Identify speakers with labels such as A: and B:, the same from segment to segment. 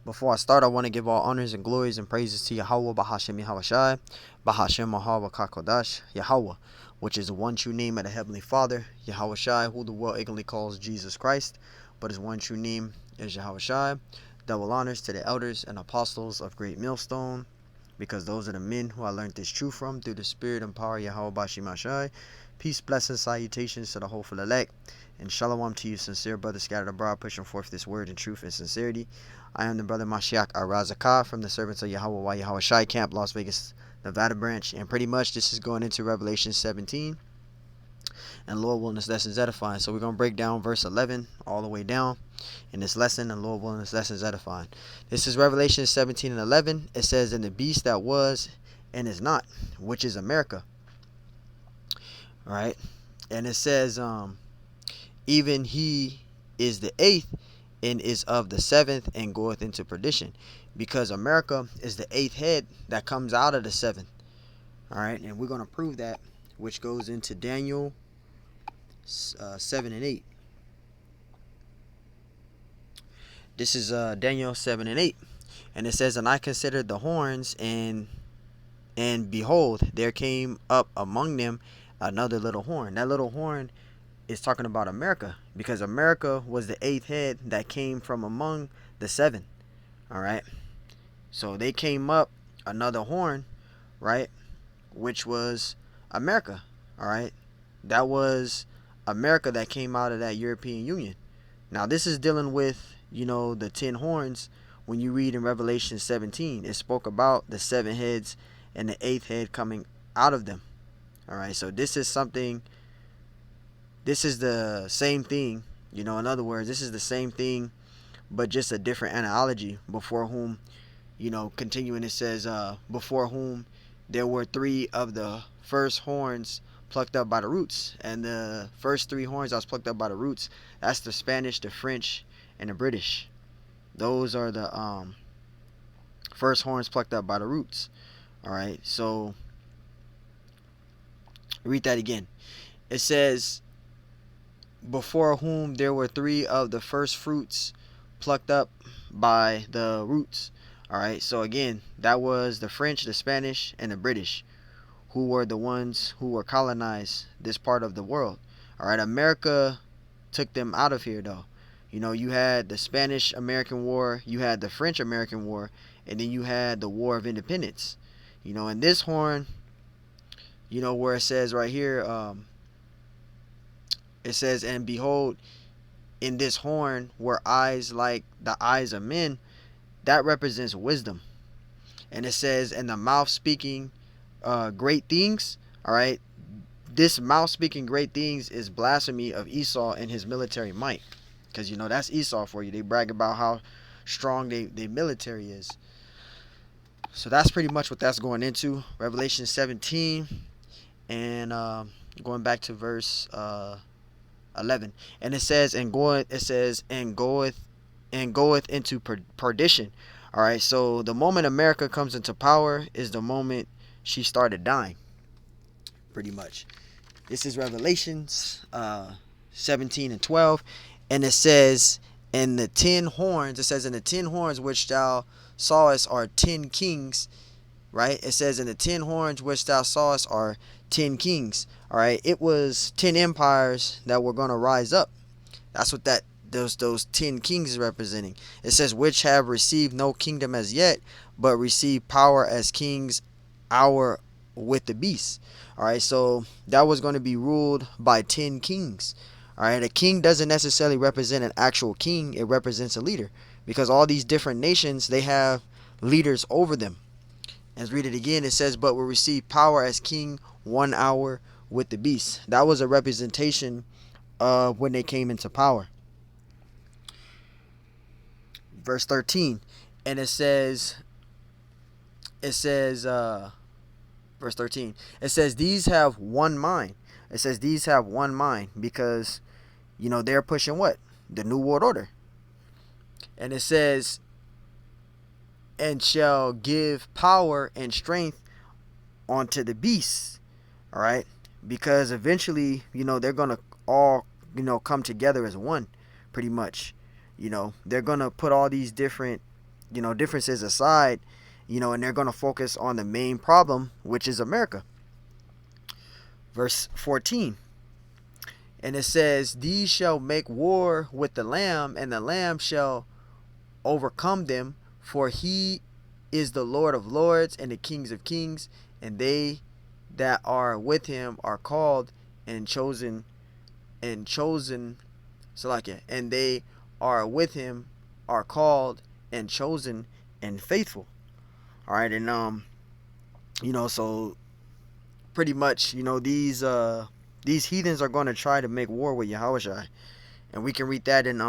A: Before I start, I want to give all honors and glories and praises to Yahweh Bahashem Yahawashi, Bahashem Mahawa Kakodash, Yahweh, which is the one true name of the Heavenly Father, Yahawashi, who the world ignorantly calls Jesus Christ, but his one true name is Yahawashi. Double honors to the elders and apostles of Great Millstone, because those are the men who I learned this truth from through the spirit and power of Yahweh Bashim Ashai. Peace, blessings, salutations to the hopeful elect, and shalom to you, sincere brothers scattered abroad, pushing forth this word in truth and sincerity. I am the brother Mashiach Arazakah from the Servants of Yahweh Yahweh Shai Camp, Las Vegas, Nevada branch, and pretty much this is going into Revelation 17, and Lord willing, this lesson is edifying. So we're going to break down verse 11 all the way down in this lesson, and Lord willing, this lesson is edifying. This is Revelation 17 and 11. It says, "And the beast that was and is not, which is America." All right, and it says, even he is the eighth and is of the seventh and goeth into perdition, because America is the eighth head that comes out of the seventh. All right, and we're going to prove that, which goes into Daniel 7 and 8. This is Daniel 7 and 8, and it says, "And I considered the horns, and behold, there came up among them another little horn." That little horn is talking about America, because America was the eighth head that came from among the seven. All right, so they came up another horn, right, which was America. All right, that was America that came out of that European Union. Now this is dealing with, the 10 horns. When you read in Revelation 17, it spoke about the 7 heads and the 8th head coming out of them. All right, so this is the same thing, in other words, this is the same thing, but just a different analogy. Before whom, continuing, it says, before whom there were 3 of the first horns plucked up by the roots. And the first 3 horns that was plucked up by the roots, that's the Spanish, the French, and the British. Those are the first horns plucked up by the roots. All right, so read that again. It says, before whom there were 3 of the first fruits plucked up by the roots. All right, so again, that was the French, the Spanish, and the British, who were the ones who were colonized this part of the world. All right, America took them out of here, though. You had the Spanish-American War, you had the French-American War, and then you had the War of Independence. And this horn, where it says right here, it says, "And behold, in this horn were eyes like the eyes of men." That represents wisdom. And it says, "And the mouth speaking great things." All right, this mouth speaking great things is blasphemy of Esau and his military might, because that's Esau for you. They brag about how strong their military is. So that's pretty much what that's going into. Revelation 17, and going back to verse 11, and it says, "And goeth into perdition." All right, so the moment America comes into power is the moment she started dying, pretty much. This is Revelations 17 and 12, and it says, "And the 10 horns," it says, "And the 10 horns which thou sawest are 10 kings," right? It says, "And the 10 horns which thou sawest are 10 kings." All right, it was 10 empires that were going to rise up. That's what those 10 kings is representing. It says, "Which have received no kingdom as yet, but receive power as kings our with the beast." All right, so that was going to be ruled by 10 kings. All right, a king doesn't necessarily represent an actual king. It represents a leader, because all these different nations, they have leaders over them. Let's read it again. It says, "But will receive power as king 1 hour with the beast." That was a representation of when they came into power. Verse 13, and it says, verse 13, it says, "These have one mind." It says these have one mind, because they're pushing what? The New World Order. And it says, "And shall give power and strength unto the beasts." All right, because eventually, they're gonna all, come together as one, pretty much. They're gonna put all these different differences aside, and they're going to focus on the main problem, which is America. Verse 14. And it says, these shall make war with the Lamb, and the Lamb shall overcome them, for he is the Lord of lords and the kings of kings, and they that are with him are called and chosen, Salakia, and they are with him are called and chosen and faithful. All right, and so pretty much, these heathens are going to try to make war with Yahushua, and we can read that in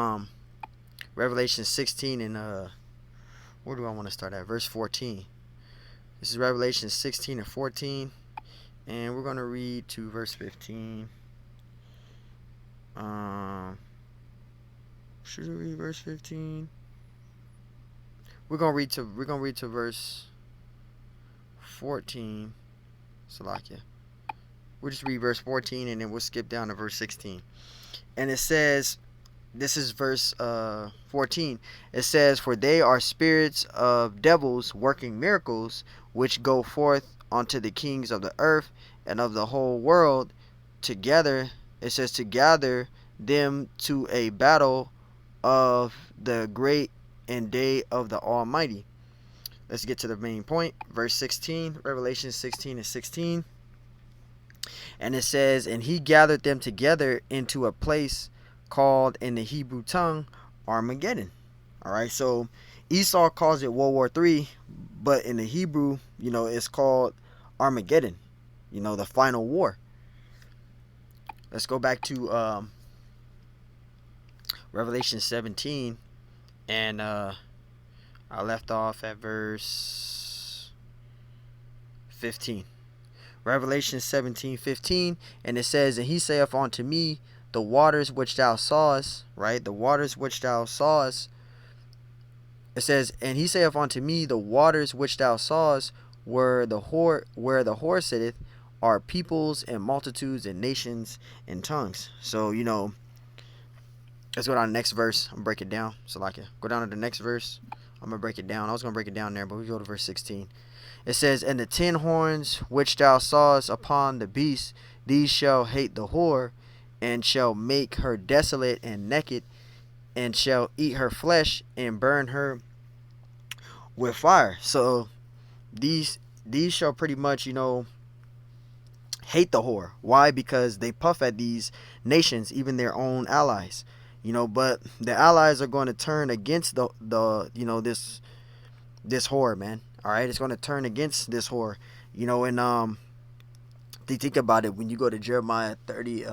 A: Revelation 16 and where do I want to start at? Verse 14. This is Revelation 16 and 14, and we're going to read to verse 15. Should we read verse 15? We're gonna read to verse 14. Salakia. We'll just read verse 14 and then we'll skip down to verse 16. And it says, this is verse 14. It says, for they are spirits of devils working miracles, which go forth unto the kings of the earth and of the whole world together. It says, to gather them to a battle of the great and day of the Almighty. Let's get to the main point. Verse 16, Revelation 16 and 16. And it says, and he gathered them together into a place called in the Hebrew tongue Armageddon. All right, so Esau calls it World War III, but in the Hebrew, it's called Armageddon, the final war. Let's go back to Revelation 17, and I left off at verse 15. Revelation 17:15, and it says, and he saith unto me, the waters which thou sawest, right? The waters which thou sawest. It says, and he saith unto me, the waters which thou sawest, where the whore sitteth, are peoples and multitudes and nations and tongues. So, let's go down to the next verse. I'm going to break it down. So, go down to the next verse. I'm going to break it down. I was going to break it down there, but we go to verse 16. It says, and the 10 horns which thou sawest upon the beast, these shall hate the whore, and shall make her desolate and naked, and shall eat her flesh, and burn her with fire. So, these shall pretty much, hate the whore. Why? Because they puff at these nations, even their own allies. But the allies are going to turn against the this whore, man. All right, it's going to turn against this whore. And you think about it, when you go to Jeremiah 50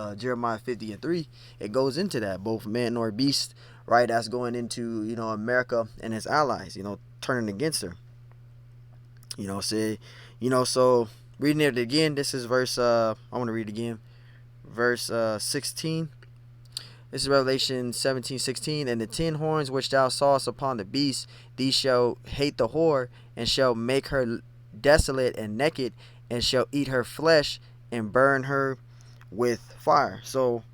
A: and 3, it goes into that, both man nor beast, right? That's going into, America and his allies, turning against her. So reading it again, this is verse, I want to read it again, verse 16. This is Revelation 17:16. And the 10 horns which thou sawest upon the beast, these shall hate the whore, and shall make her desolate and naked, and shall eat her flesh, and burn her with fire. So,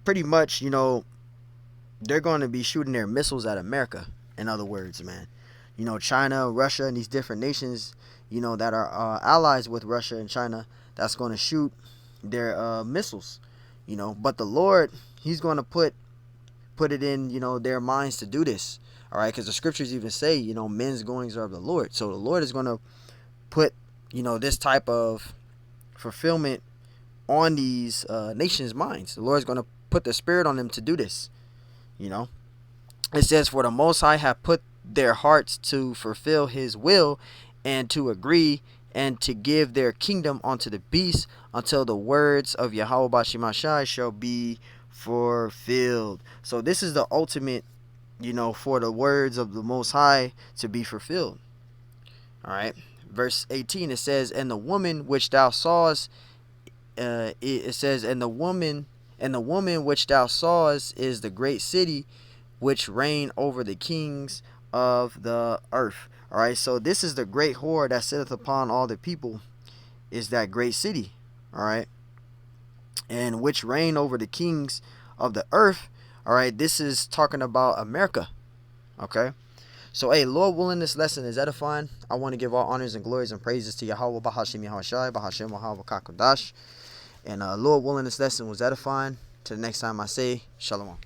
A: pretty much, they're going to be shooting their missiles at America. In other words, man, China, Russia, and these different nations, that are allies with Russia and China, that's going to shoot their missiles. But the Lord, he's going to put it in, their minds to do this. All right, because the scriptures even say, men's goings are of the Lord. So the Lord is going to put, this type of fulfillment on these nations' minds. The Lord is going to put the Spirit on them to do this. It says, for the Most High hath put their hearts to fulfill his will, and to agree, and to give their kingdom unto the beast, until the words of Yahweh Bashimashai shall be fulfilled. So this is the ultimate, for the words of the Most High to be fulfilled. All right. Verse 18, it says, and the woman which thou sawest, it says, and the woman which thou sawest is the great city, which reign over the kings of the earth. All right. So this is the great whore that sitteth upon all the people, is that great city. All right. And which reign over the kings of the earth. All right, this is talking about America. Okay. So, hey, Lord willing, this lesson is edifying. I want to give all honors and glories and praises to Yahweh, Bahashim Yahushai, Bahashim Yahweh Kakodash. And Lord willing, this lesson was edifying. Till the next time I say, Shalom.